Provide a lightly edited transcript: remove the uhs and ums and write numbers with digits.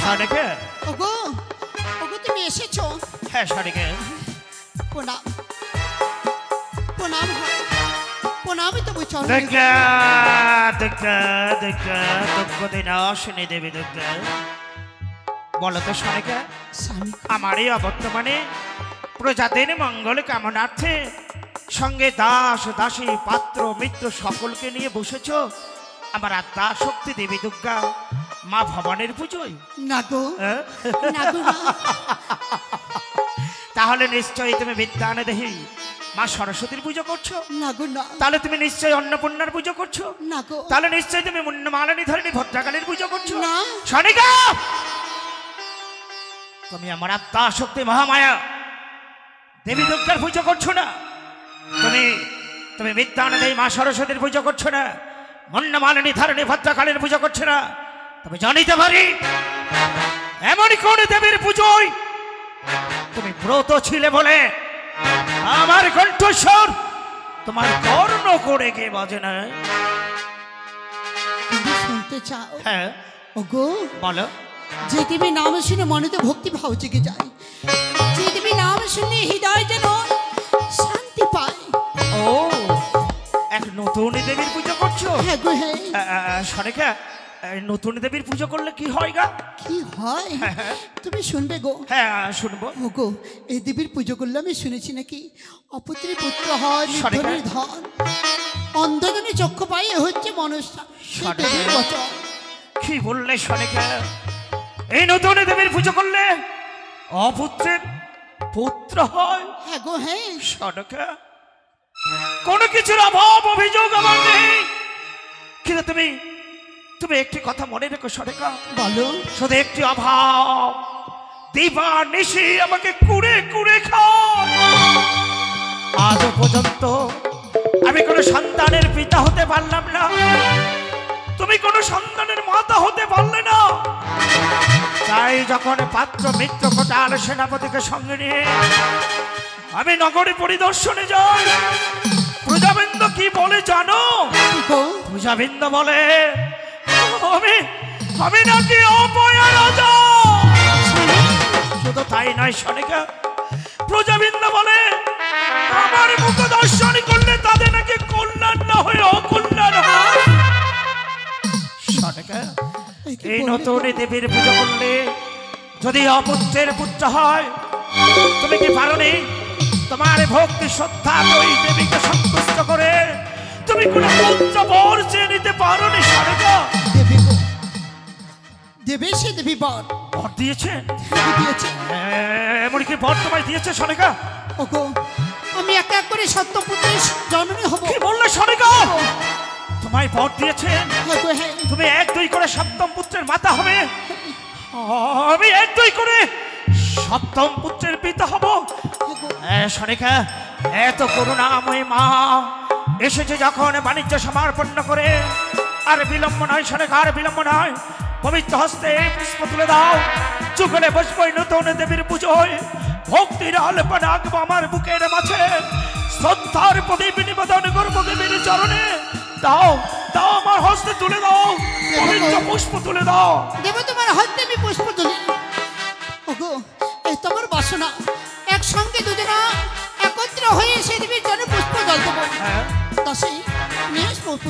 শানিকা ওগো ওগো তুমি এসেছো? হ্যাঁ শানিকা প্রণাম প্রণাম প্রণামই তো বুঝছো। দুর্গা দুর্গা দুর্গা দুর্গতি নাশিনী দেবী দুর্গা। বলো তো শানিকা, স্বামী আমার এই অবর্তমানে প্রজাদের মঙ্গল কামনার্থে সঙ্গে দাস দাসী পাত্র মিত্র সকলকে নিয়ে বসেছ আমার আত্মা শক্তি দেবী দুর্গা মা ভবানীর পুজোয়? না গো হ্যাঁ? না গো না। তাহলে নিশ্চয়ই তুমি বিদ্যানে দেহি মা সরস্বতীর পুজো করছো? না গো না। তাহলে তুমি নিশ্চয়ই অন্নপূর্ণার পুজো করছো? না গো। তাহলে নিশ্চয়ই তুমি মুন্নমালিনী ধরণী ভদ্রাকালীর পুজো করছো? না। শানিকা, তুমি আমার আত্মা শক্তি মহামায়া দেবী দুর্গার পুজো করছো না। তুমি তুমি বিদ্যানে দেহি মা সরস্বতীর পুজো করছো না, মুন্নমালিনী ধরণী ভদ্রাকালীর পুজো করছো না। তুমি জানিতে পারি এমনই কোন দেবীর পুজোয় তুমি ব্রত ছিলে বলে আমার কণ্ঠস্বর তোমার কর্ণ করে কে বাজে না। তুমি শুনতে চাও? হ্যাঁ ওগো বলো। যে দেবী নাম শুনে মনেতে ভক্তি ভাব জেগে যায়, যে দেবী নাম শুনে হৃদয় যেন শান্তি পায়। ও, এক নতুন দেবীর পুজো করছো? হ্যাঁ গো হ্যাঁ। শানিকা, নতুন দেবীর পুজো করলে কি হয় গা? কি হয় তুমি শুনবে গো? হ্যাঁ শুনবো। ওগো এই দেবীর পুজো করলে আমি শুনেছি নাকি অপুত্রী পুত্র হয়, নির্ধনের ধন, অন্ধজনে চক্ষু পাই, এ হচ্ছে মনসা দেবীর বচন। কি বললে শানিকা? এই নতুন দেবীর পুজো করলে অপুত্রের পুত্র হয়? হ্যাঁ গো হ্যাঁ। শানিকা, কোনো কিছুর অভাব অভিযোগ আমার নেই, কিন্তু তুমি তুমি একটি কথা মনে রেখো শানিকা। বলো। শুধু একটি অভাব, দিবা নিশি আমাকে কুড়ে কুড়ে খায়। আজ পর্যন্ত আমি কোনো সন্তানের পিতা হতে পারলাম না, তুমি কোনো সন্তানের মাতা হতে পারলে না। তাই যখন পাত্র মিত্র কোটাল সেনাপতিকে সঙ্গে নিয়ে আমি নগরী পরিদর্শনে যাই, প্রজাবৃন্দ কি বলে জানো? প্রজাবৃন্দ বলে আমি আমি নাকি অপয়া রাজা। শুধু তাই নয় শানিকা, প্রজাবৃন্দ বলে আমার মুখ দর্শন করলে তাদের নাকি কল্যাণ না হয়ে অকল্যাণ হয়। শানিকা, এই নতুন দেবীর পুজো করলে যদি অপুত্রের পুত্র হয়, তুমি কি পারোনি তোমার ভক্তি শ্রদ্ধা ওই দেবীকে সন্তুষ্ট করে তুমি কোন পুত্র বর চেয়ে নিতে পারোনি? শানিকা, দেবে সে দেবী বর বর দিয়েছেন? দিয়েছে। এমনকি বর তোমায় দিয়েছে শানিকা? ওগো আমি এক এক করে সত্য পুত্রের জননী হব। কি বললে শানিকা? তোমায় বর দিয়েছেন? হ্যাঁ। তুমি এক দুই করে সপ্তম পুত্রের মাতা হবে, আমি এক দুই করে সপ্তম পুত্রের পিতা হব। শানিকা, এত করুণাময়ী মা এসেছে যখন বাণিজ্য সমাপন্ন করে, আর বিলম্ব নয় শানিকা, আর বিলম্ব নয়। পবিত্র হস্তে পুষ্প তুলে দাও, চুকলে বসবো নতুন দেবীর পুজোয়। ভক্তির আলপনা আঁকবো আমার বুকের মাঝে, শ্রদ্ধার প্রদীপ নিবেদন করবো দেবীর চরণে। দাও দাও, আমার হস্তে তুলে দাও, পবিত্র পুষ্প তুলে দাও। দেবো তোমার হস্তে আমি পুষ্প তুলি। ওগো এই তোমার বাসনা, একসঙ্গে দুজনা একত্র হয়ে সে দেবীর জন্য পুষ্প জল দেবো। দাসী নিয়ে পুষ্প